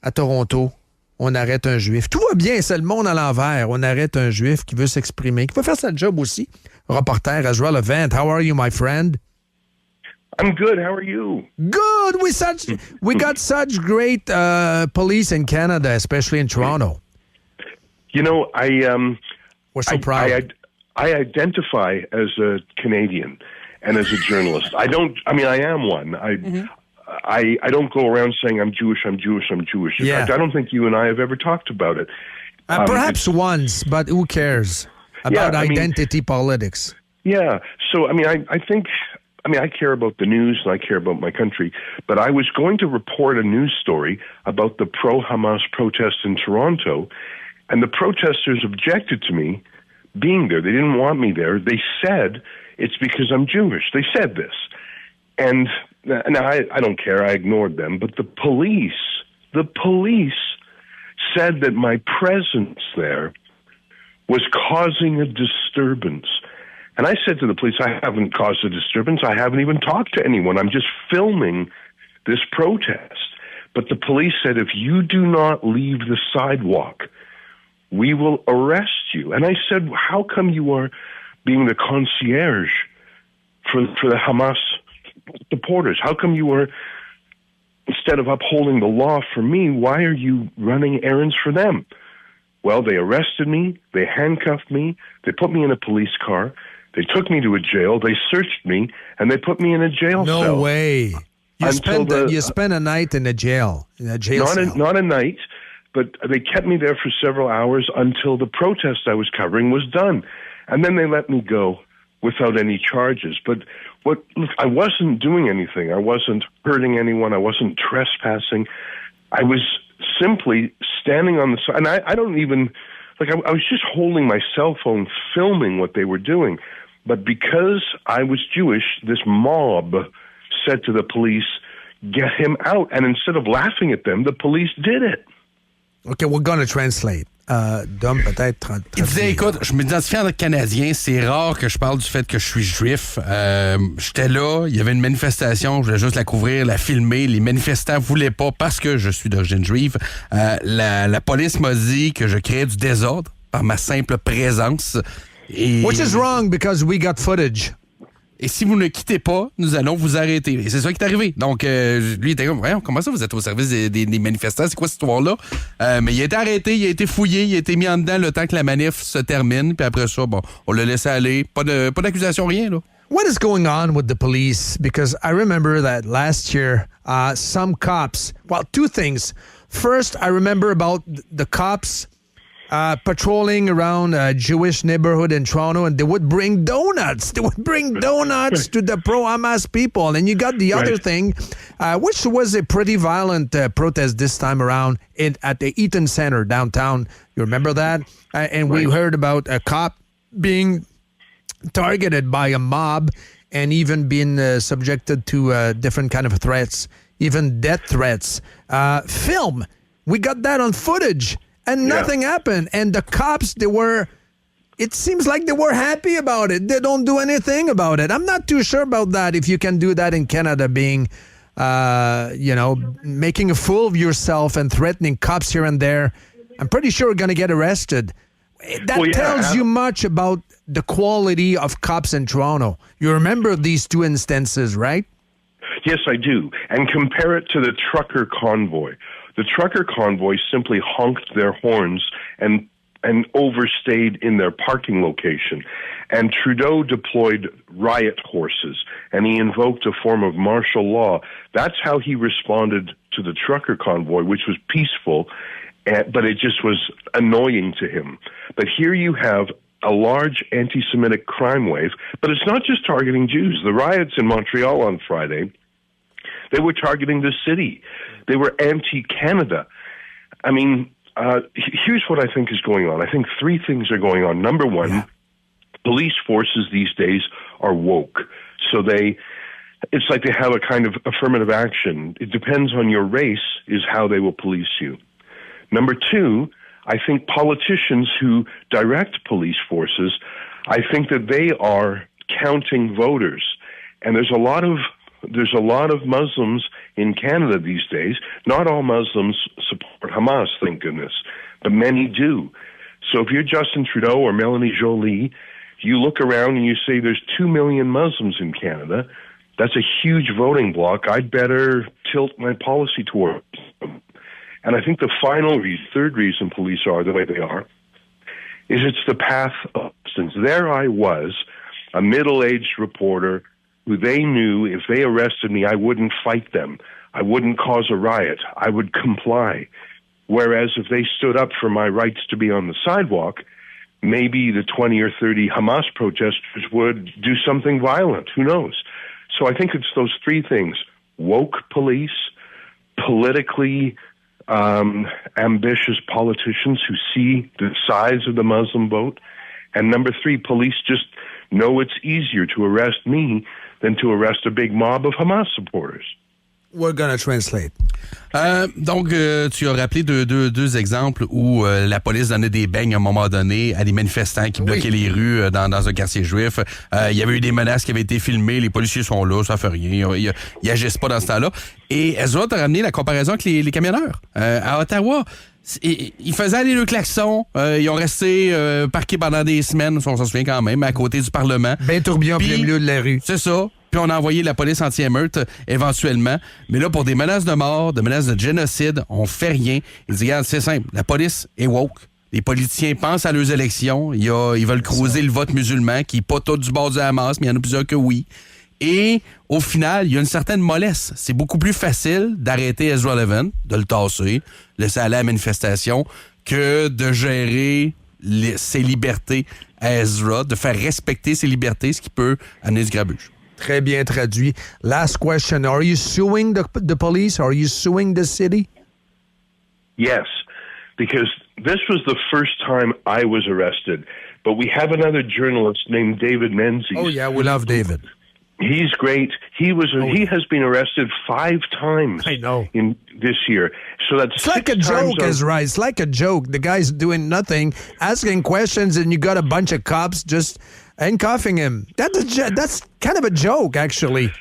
à Toronto, on arrête un juif. Tout va bien, c'est le monde à l'envers. On arrête un juif qui veut s'exprimer, qui veut faire sa job aussi. Reporter Ezra Levant, how are you, my friend? I'm good. How are you? Good. We got such great police in Canada, especially in Toronto. You know, We're so proud. I identify as a Canadian and as a journalist. I am one. I don't go around saying I'm Jewish. Yeah. In fact, I don't think you and I have ever talked about it. Perhaps once, but who cares about identity politics? Yeah. So, I care about the news and I care about my country, but I was going to report a news story about the pro-Hamas protests in Toronto, and the protesters objected to me being there. They didn't want me there. They said it's because I'm Jewish. They said this. And now I don't care. I ignored them. But the police said that my presence there was causing a disturbance. And I said to the police, I haven't caused a disturbance. I haven't even talked to anyone. I'm just filming this protest. But the police said, if you do not leave the sidewalk, we will arrest you. And I said, how come you are being the concierge for the Hamas supporters? How come you are, instead of upholding the law for me, why are you running errands for them? Well, they arrested me, they handcuffed me, they put me in a police car, they took me to a jail, they searched me, and they put me in a jail cell. No way. You spent a night in a jail cell. Not a night, but they kept me there for several hours until the protest I was covering was done. And then they let me go without any charges. But look, I wasn't doing anything. I wasn't hurting anyone. I wasn't trespassing. I was simply standing on the side. And I don't even, I was just holding my cell phone, filming what they were doing. But because I was Jewish, this mob said to the police, get him out. And instead of laughing at them, the police did it. Okay, we're going to translate. Dom, peut-être. Il disait, écoute, je m'identifie en tant que Canadien, c'est rare que je parle du fait que je suis juif. J'étais là, il y avait une manifestation, je voulais juste la couvrir, la filmer. Les manifestants voulaient pas parce que je suis d'origine juive. La police m'a dit que je créais du désordre par ma simple présence. Which is wrong because we got footage. Et si vous ne quittez pas, nous allons vous arrêter. Et c'est ça qui est arrivé. Donc, lui, il était comme, voyons, comment ça, vous êtes au service des manifestants? C'est quoi cette histoire-là? Mais il a été arrêté, il a été fouillé, il a été mis en dedans le temps que la manif se termine. Puis après ça, bon, on l'a laissé aller. Pas d'accusation, rien, là. What is going on with the police? Because I remember that last year, some cops, well, two things. First, I remember about the cops patrolling around a Jewish neighborhood in Toronto, and they would bring donuts. They would bring donuts to the pro-Hamas people. And you got the other thing, which was a pretty violent protest this time around at the Eaton Center downtown. You remember that? And we heard about a cop being targeted by a mob and even being subjected to different kind of threats, even death threats. Film. We got that on footage. And nothing happened. And the cops, it seems like they were happy about it. They don't do anything about it. I'm not too sure about that, if you can do that in Canada, being, making a fool of yourself and threatening cops here and there. I'm pretty sure you're going to get arrested. That tells you much about the quality of cops in Toronto. You remember these two instances, right? Yes, I do. And compare it to the trucker convoy. The trucker convoy simply honked their horns and overstayed in their parking location. And Trudeau deployed riot horses, and he invoked a form of martial law. That's how he responded to the trucker convoy, which was peaceful, but it just was annoying to him. But here you have a large anti-Semitic crime wave, but it's not just targeting Jews. The riots in Montreal on Friday, they were targeting the city. They were anti-Canada. I mean, here's what I think is going on. I think three things are going on. Number one, police forces these days are woke. So it's like they have a kind of affirmative action. It depends on your race is how they will police you. Number two, I think politicians who direct police forces, I think that they are counting voters. And there's a lot of Muslims in Canada these days. Not all Muslims support Hamas, thank goodness, but many do. So if you're Justin Trudeau or Melanie Joly, you look around and you say there's 2 million Muslims in Canada. That's a huge voting bloc. I'd better tilt my policy towards them. And I think the third reason police are the way they are, is it's the path of distance. There I was, a middle-aged reporter who they knew if they arrested me, I wouldn't fight them. I wouldn't cause a riot. I would comply. Whereas if they stood up for my rights to be on the sidewalk, maybe the 20 or 30 Hamas protesters would do something violent. Who knows? So I think it's those three things: woke police, politically ambitious politicians who see the size of the Muslim vote, and number three, police just know it's easier to arrest me than to arrest a big mob of Hamas supporters. We're gonna translate. Donc, tu as rappelé deux exemples où la police donnait des beignes à un moment donné à des manifestants qui bloquaient les rues dans un quartier juif. Il y avait eu des menaces qui avaient été filmées. Les policiers sont là, ça fait rien. Ils agissent pas dans ce temps-là. Et Ezra t'a ramené la comparaison avec les camionneurs. À Ottawa, ils faisaient aller le klaxon. Ils ont resté parqués pendant des semaines, on s'en souvient quand même, à côté du Parlement. Ben tourbillon en plein milieu de la rue. C'est ça. Puis on a envoyé la police anti-émeute éventuellement. Mais là, pour des menaces de mort, de menaces de génocide, on fait rien. Ils disent, regarde, c'est simple, la police est woke. Les politiciens pensent à leurs élections. Ils veulent creuser le vote musulman, qui n'est pas tout du bord du Hamas, mais il y en a plusieurs que oui. Et au final, il y a une certaine mollesse. C'est beaucoup plus facile d'arrêter Ezra Levant, de le tasser, laisser aller à la manifestation, que de gérer ses libertés à Ezra, de faire respecter ses libertés, ce qui peut amener du grabuge. Très bien traduit. Last question. Are you suing the police? Are you suing the city? Yes, because this was the first time I was arrested. But we have another journalist named David Menzies. Oh, yeah, we love David. He's great. He has been arrested 5 times. I know. In this year. So that's it's like a joke, Ezra. It's like a joke. The guy's doing nothing, asking questions, and you got a bunch of cops just handcuffing him. That's kind of a joke, actually.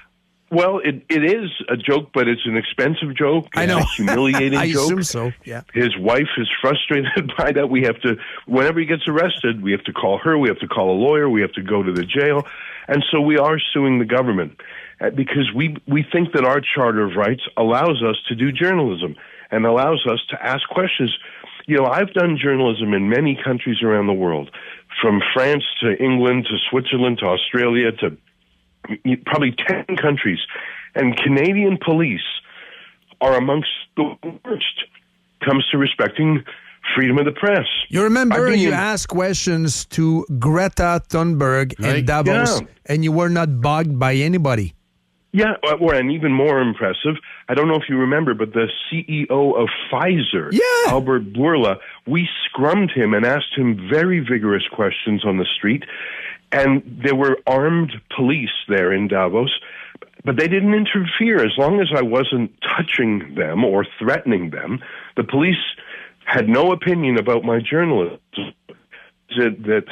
Well, it is a joke, but it's an expensive joke. I know. A humiliating I joke. assume so, yeah. His wife is frustrated by that. We have to, whenever he gets arrested, we have to call her, we have to call a lawyer, we have to go to the jail. And so we are suing the government because we think that our Charter of Rights allows us to do journalism and allows us to ask questions. You know, I've done journalism in many countries around the world, from France to England to Switzerland to Australia to probably 10 countries. And Canadian police are amongst the worst comes to respecting freedom of the press. You remember you asked questions to Greta Thunberg in Davos, and you were not bugged by anybody. Yeah, and even more impressive, I don't know if you remember, but the CEO of Pfizer, Albert Bourla, we scrummed him and asked him very vigorous questions on the street. And there were armed police there in Davos, but they didn't interfere. As long as I wasn't touching them or threatening them, the police had no opinion about my journalism. That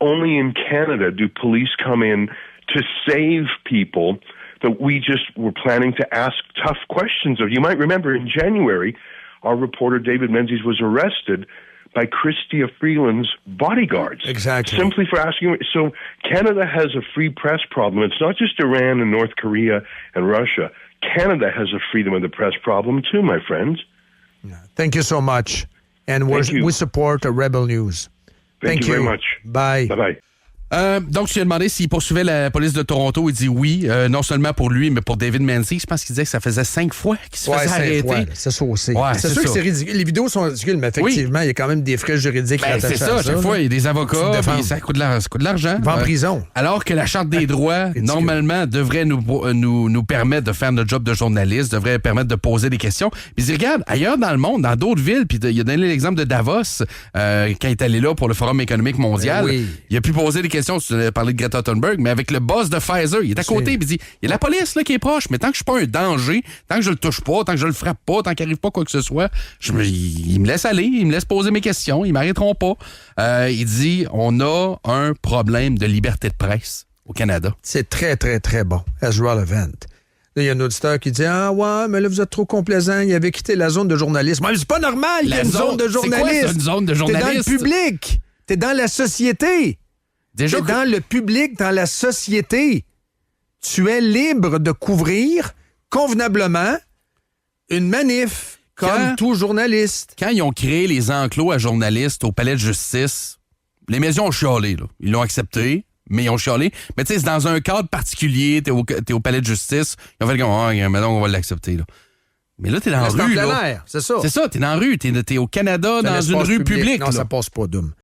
only in Canada do police come in to save people that we just were planning to ask tough questions of. You might remember in January, our reporter David Menzies was arrested by Chrystia Freeland's bodyguards. Exactly. Simply for asking. So Canada has a free press problem. It's not just Iran and North Korea and Russia. Canada has a freedom of the press problem too, my friends. Thank you so much. And we support Rebel News. Thank you very much. Bye. Bye-bye. Donc, tu lui as demandé s'il poursuivait la police de Toronto. Il dit oui, non seulement pour lui, mais pour David Menzies. Je pense qu'il disait que ça faisait 5 fois qu'il se faisait arrêter. C'est ça aussi. Ouais, c'est sûr que c'est ridicule. Les vidéos sont ridicules, mais effectivement, il y a quand même des frais juridiques. C'est ça, chaque fois, il y a des avocats, puis ça coûte de l'argent. Va en prison. Alors que la Charte des droits, normalement, devrait nous permettre de faire notre job de journaliste, devrait permettre de poser des questions. Puis il dit, regarde, ailleurs dans le monde, dans d'autres villes, puis il a donné l'exemple de Davos, quand il est allé là pour le Forum économique mondial, il a pu poser des questions. Tu as parlé de Greta Thunberg, mais avec le boss de Pfizer, il est à côté, puis il dit, il y a la police là, qui est proche, mais tant que je suis pas un danger, tant que je le touche pas, tant que je le frappe pas, tant qu'il arrive pas quoi que ce soit, il me laisse aller, il me laisse poser mes questions, ils m'arrêteront pas. Il dit, on a un problème de liberté de presse au Canada. C'est très, très, très bon. Ezra Levant. Là, il y a un auditeur qui dit « Ah ouais, mais là, vous êtes trop complaisant. Il avait quitté la zone de journalisme. » Mais c'est pas normal qu'il y ait une zone de journalisme. C'est quoi, ça, une zone de journaliste? T'es dans le public. T'es dans la société. Déjà T'es dans le public, dans la société. Tu es libre de couvrir convenablement une manif comme tout journaliste. Quand ils ont créé les enclos à journalistes au palais de justice, les médias ont chialé. Là. Ils l'ont accepté, mais ils ont chialé. Mais tu sais, c'est dans un cadre particulier, t'es au palais de justice. Ils ont fait comme, maintenant, on va l'accepter. Là. Mais là, t'es dans la rue. C'est en plein air, c'est ça. C'est ça, t'es dans la rue. T'es au Canada, dans une rue publique. Non, ça passe pas, Doom.